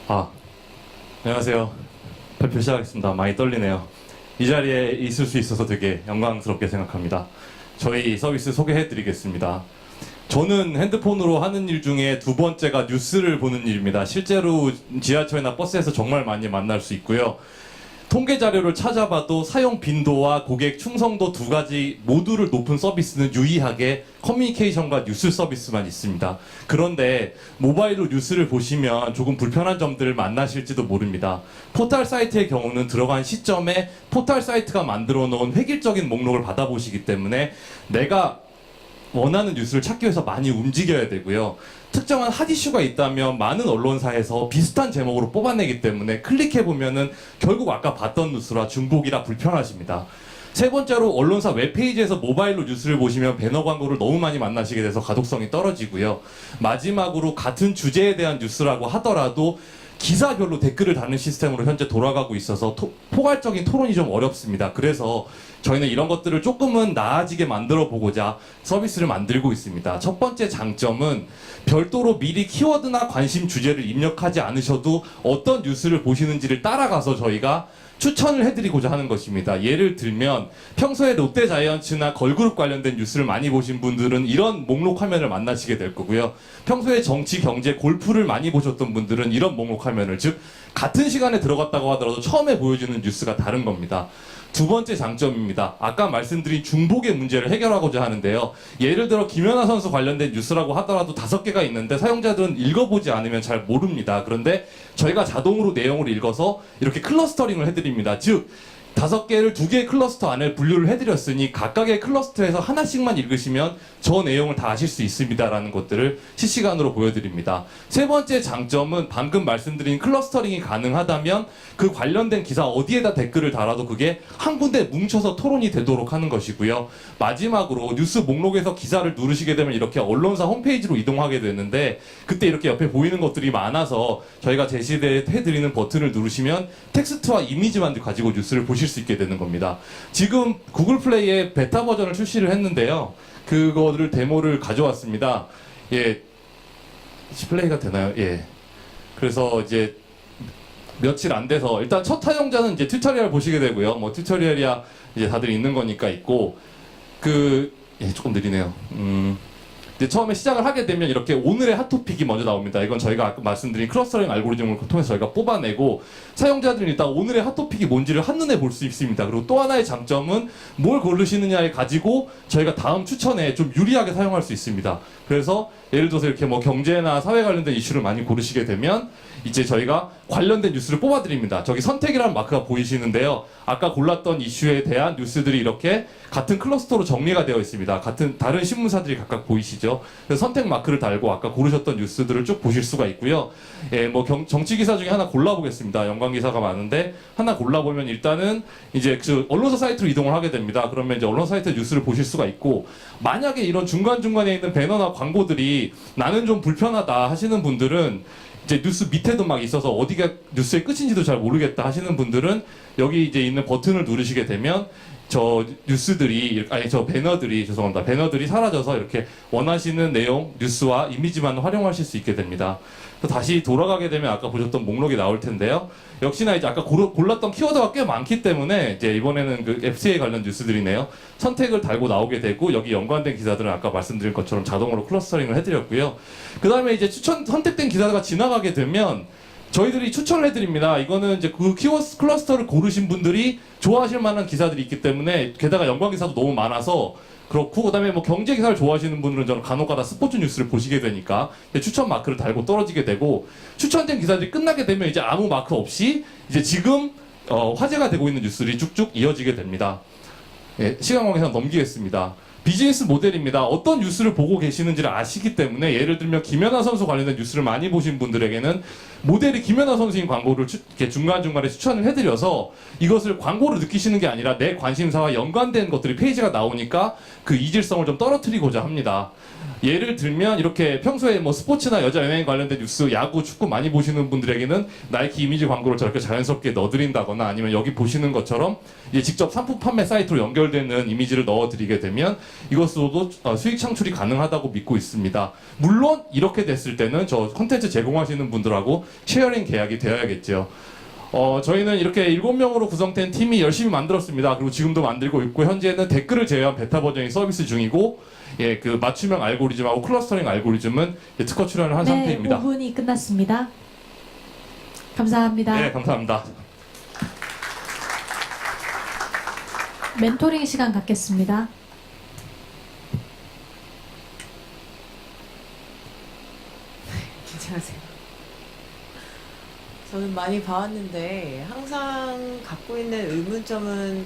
아, 안녕하세요. 발표 시작하겠습니다. 많이 떨리네요. 이 자리에 있을 수 있어서 되게 영광스럽게 생각합니다. 저희 서비스 소개해드리겠습니다. 저는 핸드폰으로 하는 일 중에 두 번째가 뉴스를 보는 일입니다. 실제로 지하철이나 버스에서 정말 많이 만날 수 있고요. 통계 자료를 찾아봐도 사용 빈도와 고객 충성도 두 가지 모두를 높은 서비스는 유일하게 커뮤니케이션과 뉴스 서비스만 있습니다. 그런데 모바일로 뉴스를 보시면 조금 불편한 점들을 만나실지도 모릅니다. 포털 사이트의 경우는 들어간 시점에 포털 사이트가 만들어 놓은 획일적인 목록을 받아보시기 때문에 내가 원하는 뉴스를 찾기 위해서 많이 움직여야 되고요. 특정한 핫 이슈가 있다면 많은 언론사에서 비슷한 제목으로 뽑아내기 때문에 클릭해보면은 결국 아까 봤던 뉴스라 중복이라 불편하십니다. 세 번째로 언론사 웹페이지에서 모바일로 뉴스를 보시면 배너 광고를 너무 많이 만나시게 돼서 가독성이 떨어지고요. 마지막으로 같은 주제에 대한 뉴스라고 하더라도 기사별로 댓글을 다는 시스템으로 현재 돌아가고 있어서 포괄적인 토론이 좀 어렵습니다. 그래서 저희는 이런 것들을 조금은 나아지게 만들어 보고자 서비스를 만들고 있습니다. 첫 번째 장점은 별도로 미리 키워드나 관심 주제를 입력하지 않으셔도 어떤 뉴스를 보시는지를 따라가서 저희가 추천을 해드리고자 하는 것입니다. 예를 들면 평소에 롯데자이언츠나 걸그룹 관련된 뉴스를 많이 보신 분들은 이런 목록 화면을 만나시게 될 거고요. 평소에 정치, 경제, 골프를 많이 보셨던 분들은 이런 목록 화면을, 즉 같은 시간에 들어갔다고 하더라도 처음에 보여주는 뉴스가 다른 겁니다. 두 번째 장점입니다. 아까 말씀드린 중복의 문제를 해결하고자 하는데요. 예를 들어 김연아 선수 관련된 뉴스라고 하더라도 5개가 있는데 사용자들은 읽어보지 않으면 잘 모릅니다. 그런데 저희가 자동으로 내용을 읽어서 이렇게 클러스터링을 해드립니다. 즉 5개를 2개의 클러스터 안에 분류를 해드렸으니 각각의 클러스터에서 하나씩만 읽으시면 저 내용을 다 아실 수 있습니다라는 것들을 실시간으로 보여드립니다. 세 번째 장점은 방금 말씀드린 클러스터링이 가능하다면 그 관련된 기사 어디에다 댓글을 달아도 그게 한 군데 뭉쳐서 토론이 되도록 하는 것이고요. 마지막으로 뉴스 목록에서 기사를 누르시게 되면 이렇게 언론사 홈페이지로 이동하게 되는데 그때 이렇게 옆에 보이는 것들이 많아서 저희가 제시해드리는 버튼을 누르시면 텍스트와 이미지만 가지고 뉴스를 보실 수 있게 되는 겁니다. 지금 구글 플레이에 베타 버전을 출시를 했는데요. 그거를 데모를 가져왔습니다. 예, 플레이가 되나요? 예. 그래서 이제 며칠 안 돼서 일단 첫 사용자는 이제 튜토리얼 보시게 되고요. 뭐 튜토리얼이야 이제 다들 있는 거니까 있고 조금 느리네요. 이제 처음에 시작을 하게 되면 이렇게 오늘의 핫토픽이 먼저 나옵니다. 이건 저희가 아까 말씀드린 클러스터링 알고리즘을 통해서 저희가 뽑아내고 사용자들은 일단 오늘의 핫토픽이 뭔지를 한눈에 볼 수 있습니다. 그리고 또 하나의 장점은 뭘 고르시느냐에 가지고 저희가 다음 추천에 좀 유리하게 사용할 수 있습니다. 그래서 예를 들어서 이렇게 뭐 경제나 사회 관련된 이슈를 많이 고르시게 되면 이제 저희가 관련된 뉴스를 뽑아드립니다. 저기 선택이라는 마크가 보이시는데요. 아까 골랐던 이슈에 대한 뉴스들이 이렇게 같은 클러스터로 정리가 되어 있습니다. 다른 신문사들이 각각 보이시죠? 그래서 선택 마크를 달고 아까 고르셨던 뉴스들을 쭉 보실 수가 있고요. 예, 뭐 정치 기사 중에 하나 골라보겠습니다. 연관 기사가 많은데 하나 골라보면 일단은 이제 그 언론사 사이트로 이동을 하게 됩니다. 그러면 이제 언론 사이트 뉴스를 보실 수가 있고 만약에 이런 중간중간에 있는 배너나 광고들이 나는 좀 불편하다 하시는 분들은 이제 뉴스 밑에도 막 있어서 어디가 뉴스의 끝인지도 잘 모르겠다 하시는 분들은 여기 이제 있는 버튼을 누르시게 되면 저 배너들이 사라져서 이렇게 원하시는 내용, 뉴스와 이미지만 활용하실 수 있게 됩니다. 다시 돌아가게 되면 아까 보셨던 목록이 나올 텐데요. 역시나 이제 아까 골랐던 키워드가 꽤 많기 때문에 이제 이번에는 그 FCA 관련 뉴스들이네요. 선택을 달고 나오게 되고 여기 연관된 기사들은 아까 말씀드린 것처럼 자동으로 클러스터링을 해드렸고요. 그 다음에 이제 선택된 기사가 지나가게 되면 저희들이 추천을 해드립니다. 이거는 이제 그 키워드 클러스터를 고르신 분들이 좋아하실 만한 기사들이 있기 때문에 게다가 연관 기사도 너무 많아서 그렇고 그다음에 뭐 경제 기사를 좋아하시는 분들은 저는 간혹가다 스포츠 뉴스를 보시게 되니까 추천 마크를 달고 떨어지게 되고 추천된 기사들이 끝나게 되면 이제 아무 마크 없이 이제 지금 화제가 되고 있는 뉴스들이 쭉쭉 이어지게 됩니다. 예, 시간 관계상 넘기겠습니다. 비즈니스 모델입니다. 어떤 뉴스를 보고 계시는지를 아시기 때문에 예를 들면 김연아 선수 관련된 뉴스를 많이 보신 분들에게는 모델이 김연아 선수인 광고를 이렇게 중간중간에 추천을 해드려서 이것을 광고로 느끼시는 게 아니라 내 관심사와 연관된 것들이 페이지가 나오니까 그 이질성을 좀 떨어뜨리고자 합니다. 예를 들면 이렇게 평소에 뭐 스포츠나 여자 연예인 관련된 뉴스, 야구, 축구 많이 보시는 분들에게는 나이키 이미지 광고를 저렇게 자연스럽게 넣어드린다거나 아니면 여기 보시는 것처럼 이제 직접 상품 판매 사이트로 연결되는 이미지를 넣어드리게 되면 이것으로도 수익 창출이 가능하다고 믿고 있습니다. 물론 이렇게 됐을 때는 저 콘텐츠 제공하시는 분들하고 쉐어링 계약이 되어야겠죠. 저희는 이렇게 7명으로 구성된 팀이 열심히 만들었습니다. 그리고 지금도 만들고 있고, 현재는 댓글을 제외한 베타 버전이 서비스 중이고, 예, 그 맞춤형 알고리즘하고 클러스터링 알고리즘은 특허 출연을 한 상태입니다. 5분이 끝났습니다. 감사합니다. 네, 감사합니다. 멘토링 시간 갖겠습니다. 안녕하세요. 저는 많이 봐왔는데 항상 갖고 있는 의문점은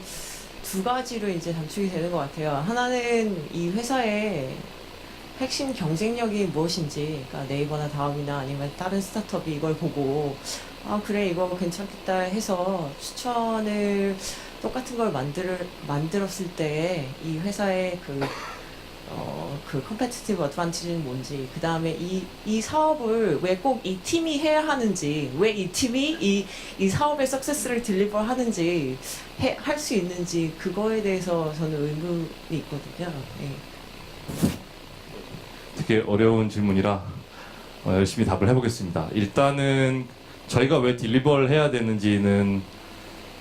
두 가지로 이제 단축이 되는 것 같아요. 하나는 이 회사의 핵심 경쟁력이 무엇인지, 그러니까 네이버나 다음이나 아니면 다른 스타트업이 이걸 보고 아 그래 이거 괜찮겠다 해서 추천을 똑같은 걸 만들었을 때 이 회사의 그 컴페티티브 어드밴티지는 뭔지, 그 다음에 이 사업을 왜 꼭 이 팀이 해야 하는지, 왜 이 팀이 이 사업의 석세스를 딜리버 하는지 할 수 있는지, 그거에 대해서 저는 의문이 있거든요. 네. 되게 어려운 질문이라 열심히 답을 해보겠습니다. 일단은 저희가 왜 딜리버를 해야 되는지는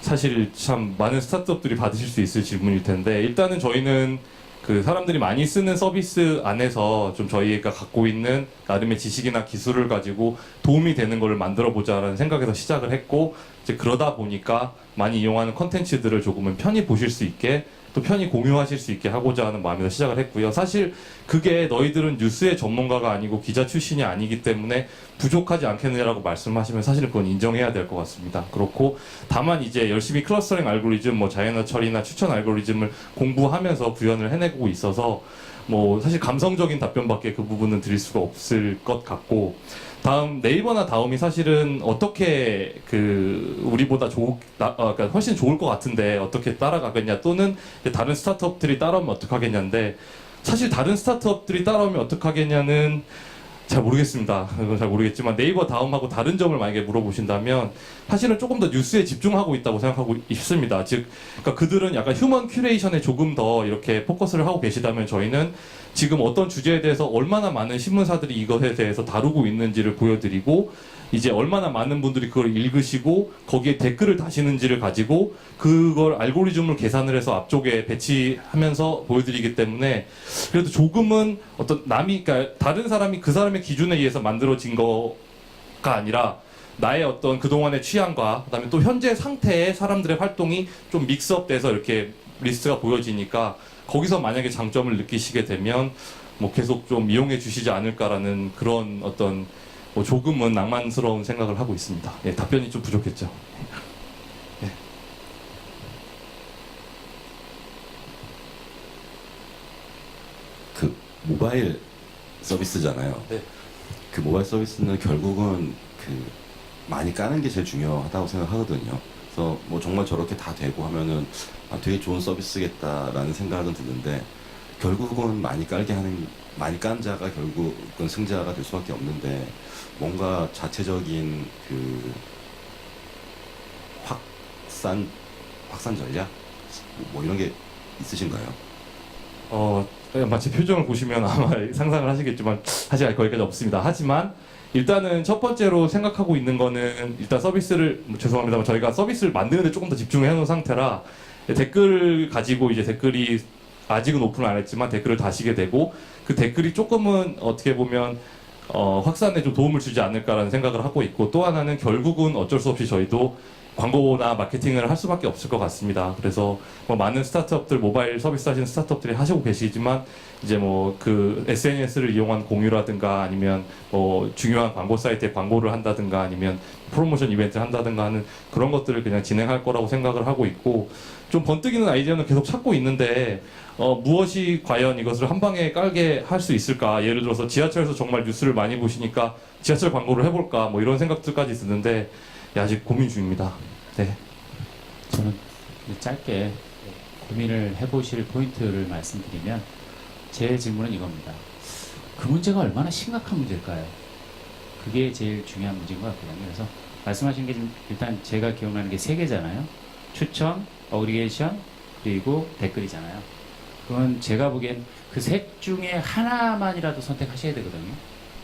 사실 참 많은 스타트업들이 받으실 수 있을 질문일 텐데, 일단은 저희는 그 사람들이 많이 쓰는 서비스 안에서 좀 저희가 갖고 있는 나름의 지식이나 기술을 가지고 도움이 되는 걸 만들어 보자라는 생각에서 시작을 했고, 이제 그러다 보니까 많이 이용하는 컨텐츠들을 조금은 편히 보실 수 있게, 또 편히 공유하실 수 있게 하고자 하는 마음에서 시작을 했고요. 사실 그게 너희들은 뉴스의 전문가가 아니고 기자 출신이 아니기 때문에 부족하지 않겠느냐라고 말씀하시면 사실은 그건 인정해야 될 것 같습니다. 그렇고 다만 이제 열심히 클러스터링 알고리즘, 뭐 자연어 처리나 추천 알고리즘을 공부하면서 구현을 해내고 있어서 뭐 사실 감성적인 답변밖에 그 부분은 드릴 수가 없을 것 같고, 다음 네이버나 다음이 사실은 어떻게 그 우리보다 그러니까 훨씬 좋을 것 같은데 어떻게 따라가겠냐, 또는 다른 스타트업들이 따라오면 어떡하겠냐인데, 사실 다른 스타트업들이 따라오면 어떡하겠냐는 잘 모르겠습니다. 그건 잘 모르겠지만 네이버 다음하고 다른 점을 만약에 물어보신다면 사실은 조금 더 뉴스에 집중하고 있다고 생각하고 있습니다. 즉, 그러니까 그들은 약간 휴먼 큐레이션에 조금 더 이렇게 포커스를 하고 계시다면, 저희는 지금 어떤 주제에 대해서 얼마나 많은 신문사들이 이것에 대해서 다루고 있는지를 보여드리고, 이제 얼마나 많은 분들이 그걸 읽으시고 거기에 댓글을 다시는지를 가지고 그걸 알고리즘을 계산을 해서 앞쪽에 배치하면서 보여드리기 때문에, 그래도 조금은 어떤 그러니까 다른 사람이 그 사람의 기준에 의해서 만들어진 거가 아니라 나의 어떤 그동안의 취향과 그다음에 또 현재 상태의 사람들의 활동이 좀 믹스업돼서 이렇게 리스트가 보여지니까, 거기서 만약에 장점을 느끼시게 되면 뭐 계속 좀 이용해 주시지 않을까라는 그런 어떤 뭐 조금은 낭만스러운 생각을 하고 있습니다. 예, 답변이 좀 부족했죠. 예. 그 모바일 서비스잖아요. 네. 그 모바일 서비스는 결국은 그 많이 까는 게 제일 중요하다고 생각하거든요. 그래서 뭐 정말 저렇게 다 되고 하면은 아, 되게 좋은 서비스겠다라는 생각은 드는데, 결국은 많이 깐 자가 결국은 승자가 될 수밖에 없는데, 뭔가 자체적인 그 확산 전략 뭐 이런 게 있으신가요? 마치 표정을 보시면 아마 상상을 하시겠지만 사실 거기까지 없습니다. 하지만 일단은 첫 번째로 생각하고 있는 거는, 일단 서비스를 죄송합니다만 저희가 서비스를 만드는 데 조금 더 집중해 놓은 상태라, 댓글 가지고 이제 댓글이 아직은 오픈을 안 했지만 댓글을 다시게 되고, 그 댓글이 조금은 어떻게 보면 확산에 좀 도움을 주지 않을까라는 생각을 하고 있고, 또 하나는 결국은 어쩔 수 없이 저희도 광고나 마케팅을 할 수밖에 없을 것 같습니다. 그래서 뭐 많은 스타트업들, 모바일 서비스 하시는 스타트업들이 하시고 계시지만, 이제 뭐 그 SNS를 이용한 공유라든가 아니면 뭐 중요한 광고 사이트에 광고를 한다든가 아니면 프로모션 이벤트를 한다든가 하는 그런 것들을 그냥 진행할 거라고 생각을 하고 있고, 좀 번뜩이는 아이디어는 계속 찾고 있는데 무엇이 과연 이것을 한 방에 깔게 할 수 있을까? 예를 들어서 지하철에서 정말 뉴스를 많이 보시니까 지하철 광고를 해볼까? 뭐 이런 생각들까지 드는데 아직 고민 중입니다. 네. 저는 짧게 고민을 해보실 포인트를 말씀드리면, 제 질문은 이겁니다. 그 문제가 얼마나 심각한 문제일까요? 그게 제일 중요한 문제인 것 같거든요. 그래서 말씀하신 게 지금 일단 제가 기억나는 게 세 개잖아요. 추천, 어그리게이션, 그리고 댓글이잖아요. 그건 제가 보기엔 그 셋 중에 하나만이라도 선택하셔야 되거든요.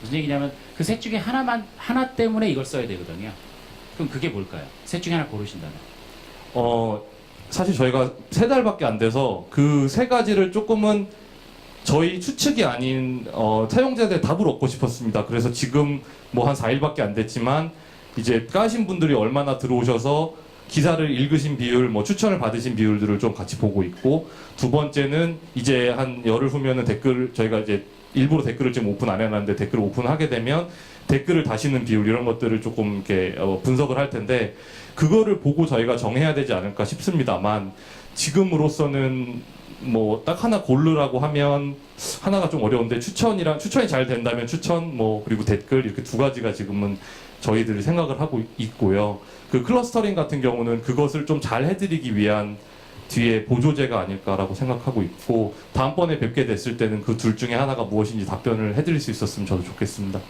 무슨 얘기냐면 그 셋 중에 하나 때문에 이걸 써야 되거든요. 그럼 그게 뭘까요? 셋 중에 하나 고르신다면. 사실 저희가 3달밖에 안 돼서 그 3가지를 조금은 저희 추측이 아닌 사용자들의 답을 얻고 싶었습니다. 그래서 지금 뭐 한 4일밖에 안 됐지만 이제 까신 분들이 얼마나 들어오셔서 기사를 읽으신 비율, 뭐 추천을 받으신 비율들을 좀 같이 보고 있고, 두 번째는 이제 한 열흘 후면은 저희가 이제 일부러 댓글을 지금 오픈 안 해놨는데 댓글을 오픈하게 되면 댓글을 다시는 비율 이런 것들을 조금 이렇게 분석을 할 텐데, 그거를 보고 저희가 정해야 되지 않을까 싶습니다만, 지금으로서는 뭐 딱 하나 고르라고 하면 하나가 좀 어려운데, 추천이 잘 된다면 추천, 뭐 그리고 댓글, 이렇게 2가지가 지금은 저희들이 생각을 하고 있고요. 그 클러스터링 같은 경우는 그것을 좀 잘 해드리기 위한 뒤에 보조제가 아닐까라고 생각하고 있고, 다음번에 뵙게 됐을 때는 그 둘 중에 하나가 무엇인지 답변을 해드릴 수 있었으면 저도 좋겠습니다.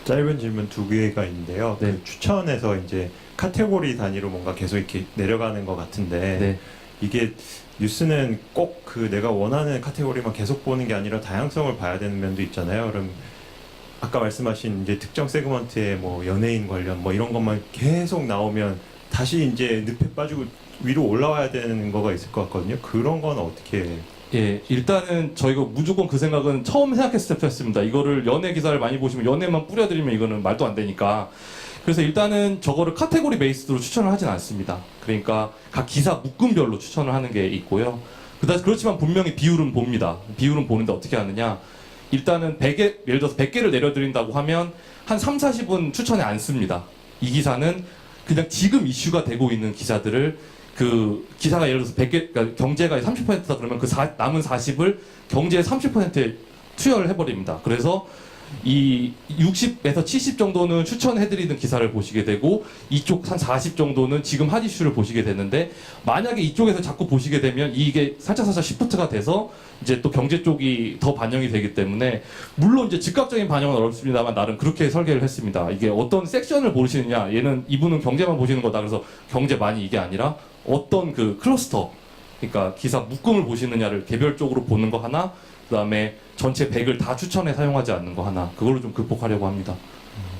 짧은 질문 2개가 있는데요. 네. 그 추천에서 이제 카테고리 단위로 뭔가 계속 이렇게 내려가는 것 같은데, 네. 이게 뉴스는 꼭 그 내가 원하는 카테고리만 계속 보는 게 아니라 다양성을 봐야 되는 면도 있잖아요. 그럼 아까 말씀하신 이제 특정 세그먼트의 뭐 연예인 관련 뭐 이런 것만 계속 나오면 다시 이제 늪에 빠지고 위로 올라와야 되는 거가 있을 것 같거든요. 그런 건 어떻게? 예, 일단은 저희가 무조건 그 생각은 처음 생각했을 때부터였습니다. 이거를 연예 기사를 많이 보시면 연예만 뿌려드리면 이거는 말도 안 되니까. 그래서 일단은 저거를 카테고리 베이스로 추천을 하진 않습니다. 그러니까 각 기사 묶음별로 추천을 하는 게 있고요. 그렇지만 분명히 비율은 봅니다. 비율은 보는데 어떻게 하느냐. 일단은 100개, 예를 들어서 100개를 내려드린다고 하면 한 3, 40은 추천에 안 씁니다. 이 기사는 그냥 지금 이슈가 되고 있는 기사들을, 그 기사가 예를 들어서 100개, 그러니까 경제가 30%다 그러면 그 남은 40을 경제의 30%에 투여를 해버립니다. 그래서 이 60에서 70 정도는 추천해드리는 기사를 보시게 되고, 이쪽 한 40 정도는 지금 핫 이슈를 보시게 되는데, 만약에 이쪽에서 자꾸 보시게 되면 이게 살짝 시프트가 돼서 이제 또 경제 쪽이 더 반영이 되기 때문에, 물론 이제 즉각적인 반영은 어렵습니다만 나름 그렇게 설계를 했습니다. 이게 어떤 섹션을 보시느냐, 이분은 경제만 보시는 거다 그래서 경제 많이, 이게 아니라 어떤 그 클러스터, 그러니까 기사 묶음을 보시느냐를 개별적으로 보는 거 하나, 그 다음에 전체 100을 다 추천에 사용하지 않는 거 하나, 그걸로 좀 극복하려고 합니다.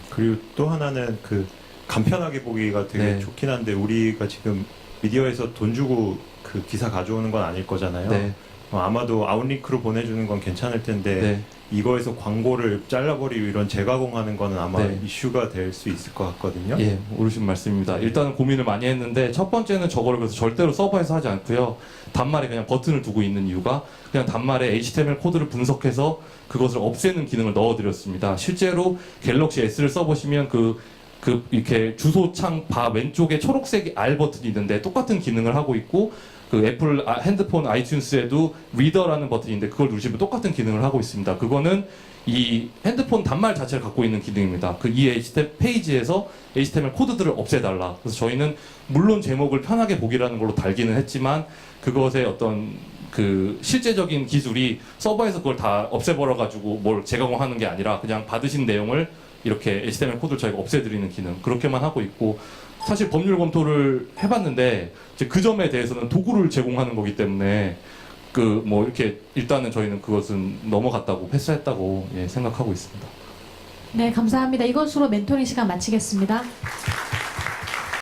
그리고 또 하나는 그 간편하게 보기가 되게 네. 좋긴 한데, 우리가 지금 미디어에서 돈 주고 그 기사 가져오는 건 아닐 거잖아요. 네. 아마도 아웃링크로 보내주는 건 괜찮을 텐데, 네. 이거에서 광고를 잘라버리고 이런 재가공하는 거는 아마 네. 이슈가 될 수 있을 것 같거든요. 예, 옳으신 말씀입니다. 일단은 고민을 많이 했는데, 첫 번째는 저거를 그래서 절대로 서버에서 하지 않고요. 단말에 그냥 버튼을 두고 있는 이유가, 그냥 단말에 HTML 코드를 분석해서 그것을 없애는 기능을 넣어드렸습니다. 실제로 갤럭시 S를 써보시면 이렇게 주소창 왼쪽에 초록색 R 버튼이 있는데 똑같은 기능을 하고 있고, 그 애플 핸드폰 아이튠스에도 리더라는 버튼인데 그걸 누르시면 똑같은 기능을 하고 있습니다. 그거는 이 핸드폰 단말 자체를 갖고 있는 기능입니다. 이 HTML 페이지에서 HTML 코드들을 없애달라. 그래서 저희는 물론 제목을 편하게 보기라는 걸로 달기는 했지만, 그것의 어떤 그 실제적인 기술이 서버에서 그걸 다 없애버려가지고 뭘 재가공하는 게 아니라 그냥 받으신 내용을 이렇게 HTML 코드를 저희가 없애드리는 기능, 그렇게만 하고 있고, 사실 법률 검토를 해봤는데 이제 그 점에 대해서는 도구를 제공하는 거기 때문에 뭐 이렇게 일단은 저희는 그것은 넘어갔다고, 패스했다고 생각하고 있습니다. 네, 감사합니다. 이것으로 멘토링 시간 마치겠습니다.